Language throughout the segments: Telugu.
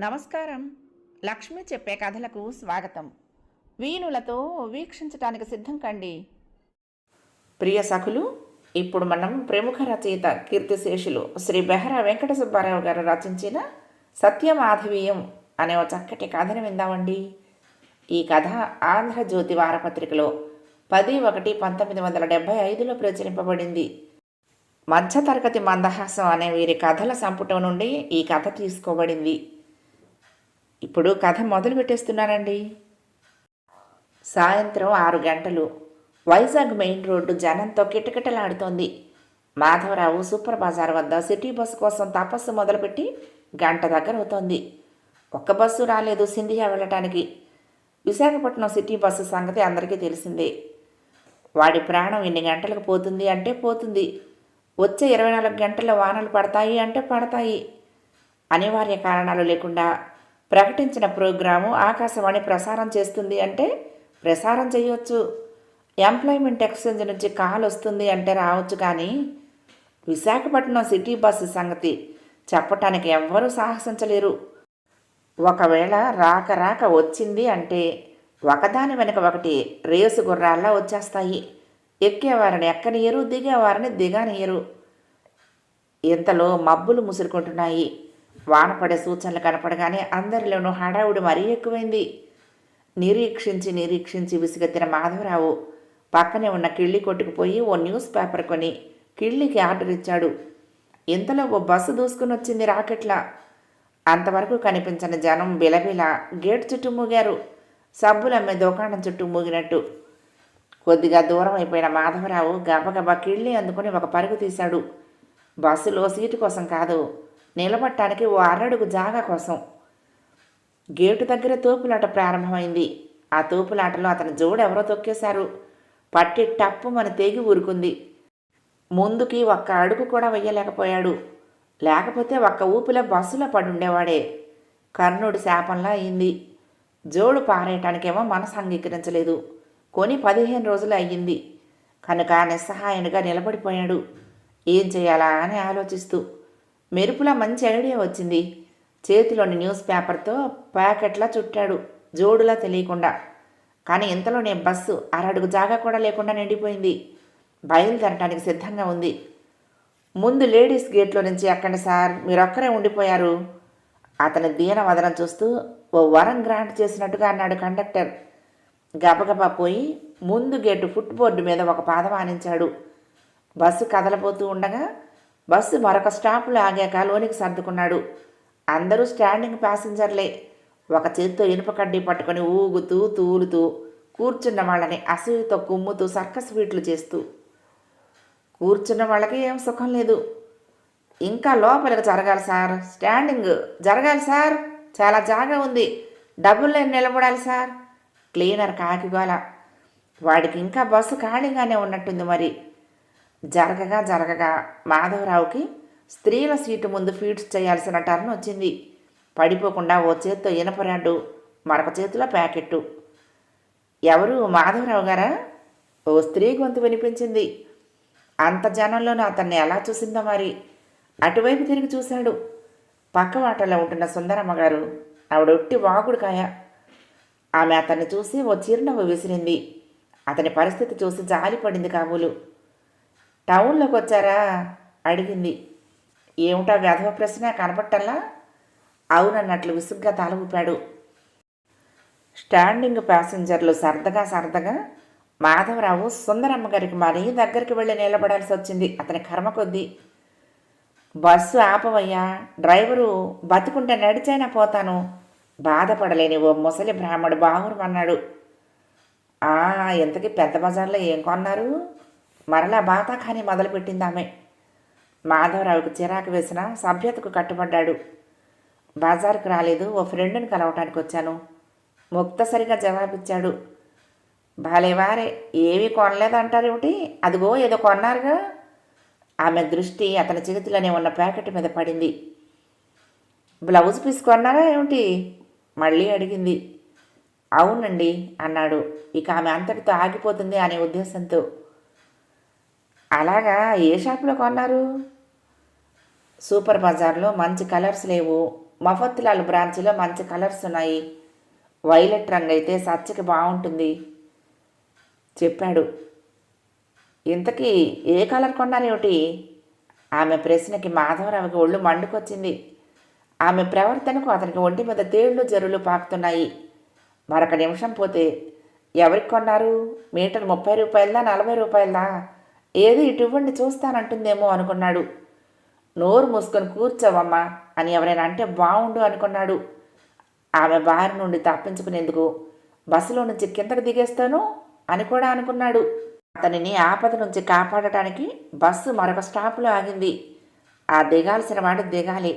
నమస్కారం. లక్ష్మి చెప్పే కథలకు స్వాగతం. వీణులతో వీక్షించటానికి సిద్ధం కండి. ప్రియ సఖులు, ఇప్పుడు మనం ప్రముఖ రచయిత కీర్తిశేషులు శ్రీ బెహరా వెంకట సుబ్బారావు గారు రచించిన సత్యమాధవీయం అనే ఒక చక్కటి కథను విందామండి. ఈ కథ ఆంధ్రజ్యోతి వారపత్రికలో 10/1/1975లో ప్రచురింపబడింది. మధ్యతరగతి మందహాసం అనే వీరి కథల సంపుటం నుండి ఈ కథ తీసుకోబడింది. ఇప్పుడు కథ మొదలు పెట్టేస్తున్నానండి. సాయంత్రం 6 గంటలు. వైజాగ్ మెయిన్ రోడ్డు జనంతో కిటకిటలాడుతోంది. మాధవరావు సూపర్ బజార్ వద్ద సిటీ బస్సు కోసం తపస్సు మొదలుపెట్టి గంట దగ్గర అవుతోంది. ఒక్క బస్సు రాలేదు సింధియా వెళ్ళటానికి. విశాఖపట్నం సిటీ బస్సు సంగతి అందరికీ తెలిసిందే. వాడి ప్రాణం ఇన్ని గంటలకు పోతుంది అంటే పోతుంది. వచ్చే 24 గంటల వానలు పడతాయి అంటే పడతాయి. అనివార్య కారణాలు లేకుండా ప్రకటించిన ప్రోగ్రాము ఆకాశవాణి ప్రసారం చేస్తుంది అంటే ప్రసారం చేయవచ్చు. ఎంప్లాయ్మెంట్ ఎక్స్చేంజ్ నుంచి కాల్ వస్తుంది అంటే రావచ్చు. కానీ విశాఖపట్నం సిటీ బస్సు సంగతి చెప్పటానికి ఎవ్వరూ సాహసించలేరు. ఒకవేళ రాక వచ్చింది అంటే ఒకదాని వెనక ఒకటి రేసు గుర్రాల్లా వచ్చేస్తాయి. ఎక్కేవారిని ఎక్కనియరు, దిగేవారిని దిగానియరు. ఇంతలో మబ్బులు ముసురుకుంటున్నాయి. వాన పడే సూచనలు కనపడగానే అందరిలోనూ హడావుడి మరీ ఎక్కువైంది. నిరీక్షించి విసిగెత్తిన మాధవరావు పక్కనే ఉన్న కిళ్ళి కొట్టుకుపోయి ఓ న్యూస్ పేపర్ కొని కిళ్ళికి ఆర్డర్ ఇచ్చాడు. ఇంతలో ఓ బస్సు దూసుకుని వచ్చింది రాకెట్లా. అంతవరకు కనిపించిన జనం బిలబిల గేట్ చుట్టూ మూగారు. సబ్బులమ్మే దుకాణం చుట్టూ మూగినట్టు. కొద్దిగా దూరం అయిపోయిన మాధవరావు గబగబా కిళ్ళి అందుకుని ఒక పరుగు తీశాడు. బస్సులో సీటు కోసం కాదు, నిలబట్టానికి ఓ అరడుగు జాగా కోసం. గేటు దగ్గర తోపులాట ప్రారంభమైంది. ఆ తోపులాటలో అతని జోడెవరో తొక్కేశారు. పట్టి టప్పుమని తెగి ఊరుకుంది. ముందుకి ఒక్క అడుగు కూడా వెయ్యలేకపోయాడు. లేకపోతే ఒక్క ఊపిలో బస్సులో పడుండేవాడే. కర్ణుడి శాపంలా అయింది. జోడు పారేయటానికేమో మనసు అంగీకరించలేదు. కొని 15 రోజులు అయ్యింది కనుక నిస్సహాయునిగా నిలబడిపోయాడు. ఏం చేయాలా అని ఆలోచిస్తూ మెరుపులా మంచి ఐడియా వచ్చింది. చేతిలోని న్యూస్ పేపర్తో ప్యాకెట్లా చుట్టాడు, జోడులా తెలియకుండా. కానీ ఇంతలోనే బస్సు అరడుగు జాగా కూడా లేకుండా నిండిపోయింది. బయలుదేరటానికి సిద్ధంగా ఉంది. ముందు లేడీస్ గేట్లో నుంచి ఎక్కండి సార్, మీరొక్కరే ఉండిపోయారు. అతని దీనవదనం చూస్తూ ఓ వరం గ్రాంట్ చేసినట్టుగా అన్నాడు కండక్టర్. గబగబా పోయి ముందు గేటు ఫుట్బోర్డు మీద ఒక పాదం ఆనించాడు. బస్సు కదలబోతూ ఉండగా బస్సు మరొక స్టాప్లో ఆగాక లోనికి సర్దుకున్నాడు. అందరూ స్టాండింగ్ ప్యాసింజర్లే. ఒక చేత్తో ఇనుప కడ్డీ పట్టుకొని ఊగుతూ తూలుతూ కూర్చున్న వాళ్ళని అసూయతో కుమ్ముతూ సర్కస్ ఫీట్లు చేస్తూ. కూర్చున్న వాళ్ళకి ఏం సుఖం లేదు. ఇంకా లోపలికి జరగాలి సార్, స్టాండింగ్ జరగాలి సార్, చాలా జాగా ఉంది, డబ్బులు లేని నిలబడాలి సార్. క్లీనర్ కాకిగోల. వాడికి ఇంకా బస్సు ఖాళీగానే ఉన్నట్టుంది మరి. జరగగా మాధవరావుకి స్త్రీల సీటు ముందు ఫీడ్స్ చేయాల్సిన టర్న్ వచ్చింది. పడిపోకుండా ఓ చేత్తో ఇనపరాడు, మరొక చేతిలో ప్యాకెట్టు. ఎవరు, మాధవరావు గారా? ఓ స్త్రీ గొంతు వినిపించింది. అంత జనంలోనూ అతన్ని ఎలా చూసిందో మరి. అటువైపు తిరిగి చూశాడు. పక్కవాటలో ఉంటున్న సుందరమ్మ గారు. ఆవిడొట్టి వాగుడుకాయ. ఆమె అతన్ని చూసి ఓ చిరునవ్వు విసిరింది. అతని పరిస్థితి చూసి జాలిపడింది కాబోలు. టౌన్లోకి వచ్చారా అడిగింది. ఏమిటా వెధవ ప్రశ్న కనపట్టల్లా? అవునన్నట్లు విసుగ్గా తల ఊపాడు. స్టాండింగ్ ప్యాసింజర్లు సరదాగా మాధవరావు సుందరమ్మ గారికి మరీ దగ్గరికి వెళ్ళి నిలబడాల్సి వచ్చింది. అతని కర్మ కొద్దీ. బస్సు ఆపవయ్యా, డ్రైవరు బతుకుంటే నడిచైనా పోతాను, బాధపడలేని ఓ ముసలి బ్రాహ్మడు బావురమన్నాడు. ఇంతకీ పెద్ద బజార్లో ఏం కొన్నారు? మరలా బాతాఖానీ మొదలుపెట్టింది ఆమె. మాధవరావుకి చిరాకు వేసిన సభ్యతకు కట్టుబడ్డాడు. బజార్కు రాలేదు, ఓ ఫ్రెండ్ని కలవటానికి వచ్చాను, ముక్తసరిగా జవాబిచ్చాడు. భలేవారే, ఏమీ కొనలేదంటారేమిటి? అదిగో ఏదో కొన్నారుగా. ఆమె దృష్టి అతని చేతిలోనే ఉన్న ప్యాకెట్ మీద పడింది. బ్లౌజ్ పీస్ కొన్నారా ఏమిటి? మళ్ళీ అడిగింది. అవునండి అన్నాడు. ఇక ఆమె అంతటితో ఆగిపోతుంది అనే ఉద్దేశంతో. అలాగా, ఏ షాపులో కొన్నారు? సూపర్ బజార్లో మంచి కలర్స్ లేవు. మఫత్లాల్ బ్రాంచ్లో మంచి కలర్స్ ఉన్నాయి. వైలెట్ రంగు అయితే సచ్చకి బాగుంటుంది చెప్పాడు. ఇంతకీ ఏ కలర్ కొన్నారేమిటి? ఆమె ప్రశ్నకి మాధవరావుకి ఒళ్ళు మండుకొచ్చింది. ఆమె ప్రవర్తనకు అతనికి ఒంటి మీద తేళ్లు జరులు పాకుతున్నాయి. మరొక నిమిషం పోతే ఎవరికి కొన్నారు? మీటర్ 30 రూపాయలదా 40 రూపాయలదా? ఏది ఇటు ఇవ్వండి చూస్తానంటుందేమో అనుకున్నాడు. నోరు మూసుకొని కూర్చోవమ్మా అని ఎవరైనా అంటే బాగుండు అనుకున్నాడు. ఆమె బారి నుండి తప్పించుకునేందుకు బస్సులో నుంచి కిందకు దిగేస్తాను అని కూడా అనుకున్నాడు. అతనిని ఆపద నుంచి కాపాడటానికి బస్సు మరొక స్టాప్లో ఆగింది. ఆ దిగాల్సిన వాడు దిగాలి.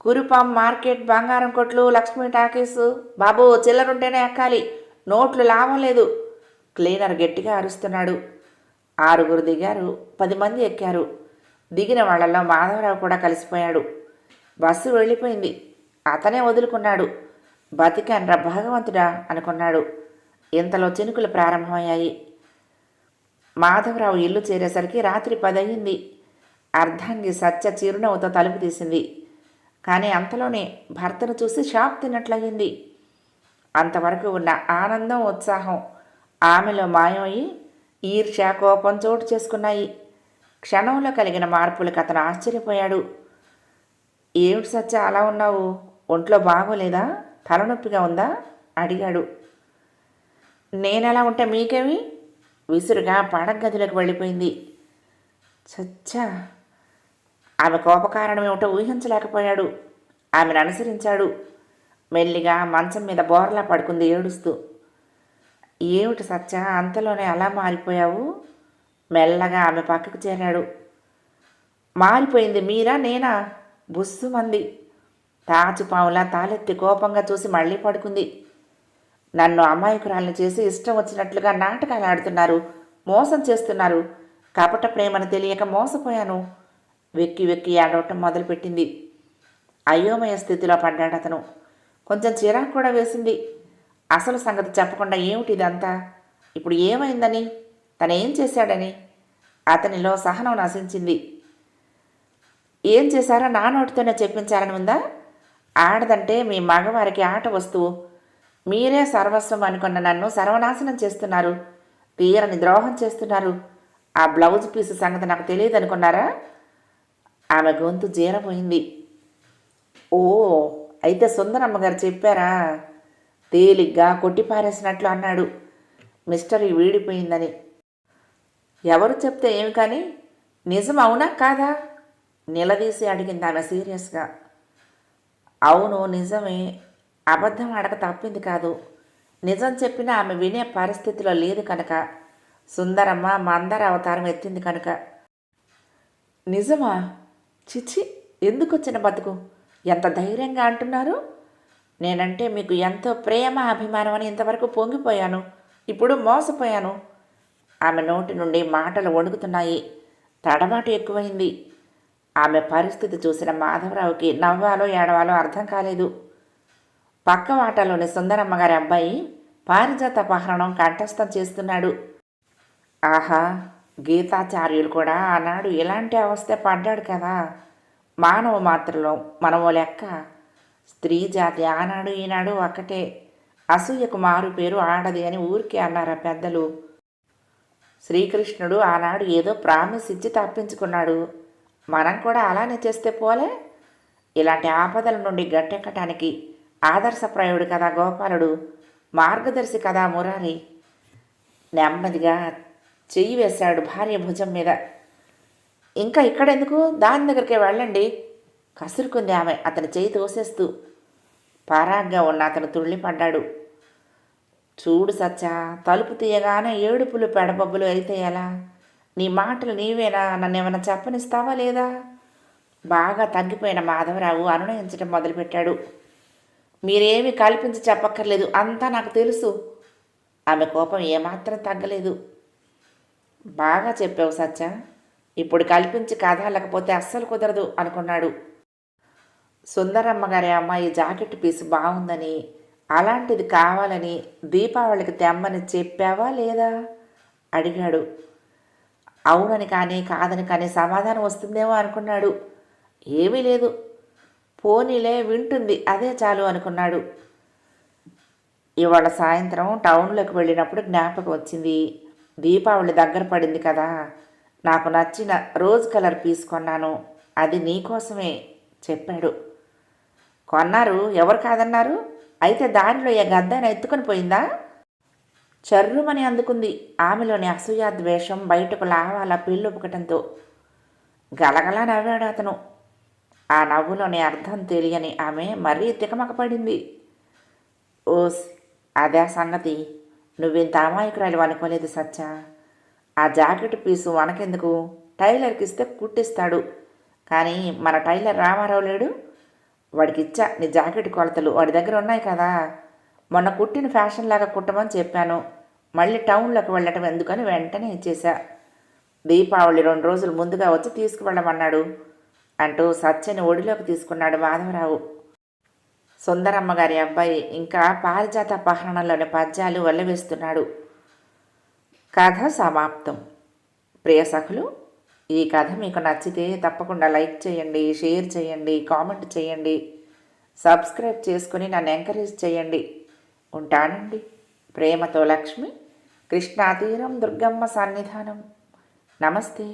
కురుపాం మార్కెట్, బంగారం కొట్లు, లక్ష్మీ టాకీసు. బాబు చిల్లరుంటేనే ఎక్కాలి, నోట్లు లాభం లేదు. క్లీనర్ గట్టిగా అరుస్తున్నాడు. 6 దిగారు, 10 మంది ఎక్కారు. దిగిన వాళ్లలో మాధవరావు కూడా కలిసిపోయాడు. బస్సు వెళ్ళిపోయింది. అతనే వదులుకున్నాడు. బతికాన్రా భగవంతుడా అనుకున్నాడు. ఇంతలో చినుకులు ప్రారంభమయ్యాయి. మాధవరావు ఇల్లు చేరేసరికి రాత్రి 10 అయ్యింది. అర్ధాంగి సత్య చిరునవ్వుతో తలుపు తీసింది. కానీ అంతలోనే భర్తను చూసి షాక్ తిన్నట్లయింది. అంతవరకు ఉన్న ఆనందం, ఉత్సాహం ఆమెలో మాయమయ్యి ఈర్ష్య, కోపం చోటు చేసుకున్నాయి. క్షణంలో కలిగిన మార్పులకు అతను ఆశ్చర్యపోయాడు. ఏమిటి సత్య అలా ఉన్నావు? ఒంట్లో బాగోలేదా? తలనొప్పిగా ఉందా అడిగాడు. నేనెలా ఉంటే మీకేమి? విసురుగా పడగదిలోకి వెళ్ళిపోయింది. సత్య ఆమె కోపకారణం ఏమిటో ఊహించలేకపోయాడు. ఆమెను అనుసరించాడు. మెల్లిగా మంచం మీద బోర్లా పడుకుంది ఏడుస్తూ. ఏమిటి సత్య అంతలోనే అలా మారిపోయావు? మెల్లగా ఆమె పక్కకు చేరాడు. మారిపోయింది మీరా నేనా? బుస్సుమంది. తాచుపావులా తాలెత్తి కోపంగా చూసి మళ్ళీ పడుకుంది. నన్ను అమాయకురాలను చేసి ఇష్టం వచ్చినట్లుగా నాటకాలు ఆడుతున్నారు, మోసం చేస్తున్నారు. కపట ప్రేమను తెలియక మోసపోయాను. వెక్కి వెక్కి ఆడవటం మొదలుపెట్టింది. అయోమయ స్థితిలో పడ్డాడు అతను. కొంచెం చిరాకు కూడా వేసింది. అసలు సంగతి చెప్పకుండా ఏమిటి ఇదంతా? ఇప్పుడు ఏమైందని? తనేం చేశాడని? అతనిలో సహనం నశించింది. ఏం చేశారో నా నోటితోనే చెప్పించాలని ఉందా? ఆడదంటే మీ మగవారికి ఆట వస్తువు. మీరే సర్వస్వం అనుకున్న నన్ను సర్వనాశనం చేస్తున్నారు. తీరని ద్రోహం చేస్తున్నారు. ఆ బ్లౌజ్ పీసు సంగతి నాకు తెలియదు అనుకున్నారా? ఆమె గొంతు జీరపోయింది. ఓ, అయితే సుందరమ్మ గారు చెప్పారా? తేలిగ్గా కొట్టిపారేసినట్లు అన్నాడు. మిస్టరీ వీడిపోయిందని. ఎవరు చెప్తే ఏమి కానీ నిజం అవునా కాదా నిలదీసి అడిగింది ఆమె సీరియస్గా. అవును నిజమే. అబద్ధం అడగ తప్పింది కాదు. నిజం చెప్పినా ఆమె వినే పరిస్థితిలో లేదు కనుక. సుందరమ్మ మందర అవతారం ఎత్తింది కనుక. నిజమా? చిచి, ఎందుకు వచ్చిన బతుకు? ఎంత ధైర్యంగా అంటున్నారు? నేనంటే మీకు ఎంతో ప్రేమ, అభిమానం అని ఇంతవరకు పొంగిపోయాను. ఇప్పుడు మోసపోయాను. ఆమె నోటి నుండి మాటలు వణుకుతున్నాయి. తడబాటు ఎక్కువైంది. ఆమె పరిస్థితి చూసిన మాధవరావుకి నవ్వాలో ఏడవాలో అర్థం కాలేదు. పక్క వాటలోని సుందరమ్మగారి అబ్బాయి పారిజాత అపహరణం కంఠస్థం చేస్తున్నాడు. ఆహా, గీతాచార్యులు కూడా ఆనాడు ఇలాంటి అవస్థ పడ్డాడు కదా. మానవ మాత్రలో మనమో లెక్క. స్త్రీ జాతి ఆనాడు ఈనాడు ఒక్కటే. అసూయకు మారు పేరు ఆడది అని ఊరికే అన్నారా పెద్దలు. శ్రీకృష్ణుడు ఆనాడు ఏదో ప్రామిస్ ఇచ్చి తప్పించుకున్నాడు. మనం కూడా అలానే చేస్తే పోలే. ఇలాంటి ఆపదల నుండి గట్టెక్కటానికి ఆదర్శప్రాయుడు కదా గోపాలుడు, మార్గదర్శి కదా మురారి. నెమ్మదిగా చెయ్యి వేశాడు భార్య భుజం మీద. ఇంకా ఇక్కడెందుకు, దాని దగ్గరికే వెళ్ళండి కసురుకుంది ఆమె అతని చేయి తోసేస్తూ. పరాగ్గా ఉన్న అతను తుళ్ళిపడ్డాడు. చూడు సచ్చా, తలుపు తీయగానే ఏడుపులు పెడబొబ్బులు అయితే ఎలా? నీ మాటలు నీవేనా? నన్నేమైనా చెప్పనిస్తావా లేదా? బాగా తగ్గిపోయిన మాధవరావు అనునయించడం మొదలుపెట్టాడు. మీరేమీ కల్పించి చెప్పక్కర్లేదు, అంతా నాకు తెలుసు. ఆమె కోపం ఏమాత్రం తగ్గలేదు. బాగా చెప్పావు సత్య. ఇప్పుడు కల్పించి కథ లేకపోతే అస్సలు కుదరదు అనుకున్నాడు. సుందరమ్మ గారి అమ్మాయి జాకెట్ పీసు బాగుందని, అలాంటిది కావాలని దీపావళికి తెమ్మని చెప్పావా లేదా అడిగాడు. అవునని కానీ కాదని కానీ సమాధానం వస్తుందేమో అనుకున్నాడు. ఏమీ లేదు, పోనీలే వింటుంది అదే చాలు అనుకున్నాడు. ఇవాళ సాయంత్రం టౌన్లోకి వెళ్ళినప్పుడు జ్ఞాపకం వచ్చింది. దీపావళి దగ్గర పడింది కదా, నాకు నచ్చిన రోజ్ కలర్ పీస్ కొన్నాను, అది నీకోసమే చెప్పాడు. కొన్నారు, ఎవరు కాదన్నారు? అయితే దానిలో ఏ గద్దాన్ని ఎత్తుకొని పోయిందా? చర్రుమని అందుకుంది. ఆమెలోని అసూయాద్వేషం బయటకు లావాల పెళ్ళొప్పుకటంతో. గలగలా నవ్వాడు అతను. ఆ నవ్వులోని అర్థం తెలియని ఆమె మరీ తికమకపడింది. ఓస్, అదే సంగతి. నువ్వింత అమాయకురాలు అనుకోలేదు సత్య. ఆ జాకెట్ పీసు మనకెందుకు, టైలర్కి ఇస్తే కుట్టిస్తాడు. కానీ మన టైలర్ రామారావు లేడు, వాడికిచ్చా నీ జాకెట్ కొలతలు, వాడి దగ్గర ఉన్నాయి కదా. మొన్న కుట్టిన ఫ్యాషన్ లాగా కుట్టమని చెప్పాను. మళ్ళీ టౌన్లోకి వెళ్ళటం ఎందుకని వెంటనే ఇచ్చేశా. దీపావళి 2 రోజులు ముందుగా వచ్చి తీసుకువెళ్ళమన్నాడు అంటూ సత్యని ఒడిలోకి తీసుకున్నాడు మాధవరావు. సుందరమ్మ గారి అబ్బాయి ఇంకా పారిజాత పహరణంలోని పద్యాలు వల్లవేస్తున్నాడు. కథ సమాప్తం. ప్రియ సఖులు, ఈ కథ మీకు నచ్చితే తప్పకుండా లైక్ చేయండి, షేర్ చేయండి, కామెంట్ చేయండి, సబ్స్క్రైబ్ చేసుకుని నన్ను ఎంకరేజ్ చేయండి. ఉంటానండి. ప్రేమతో లక్ష్మి, కృష్ణా తీరం, దుర్గమ్మ సన్నిధానం. నమస్తే.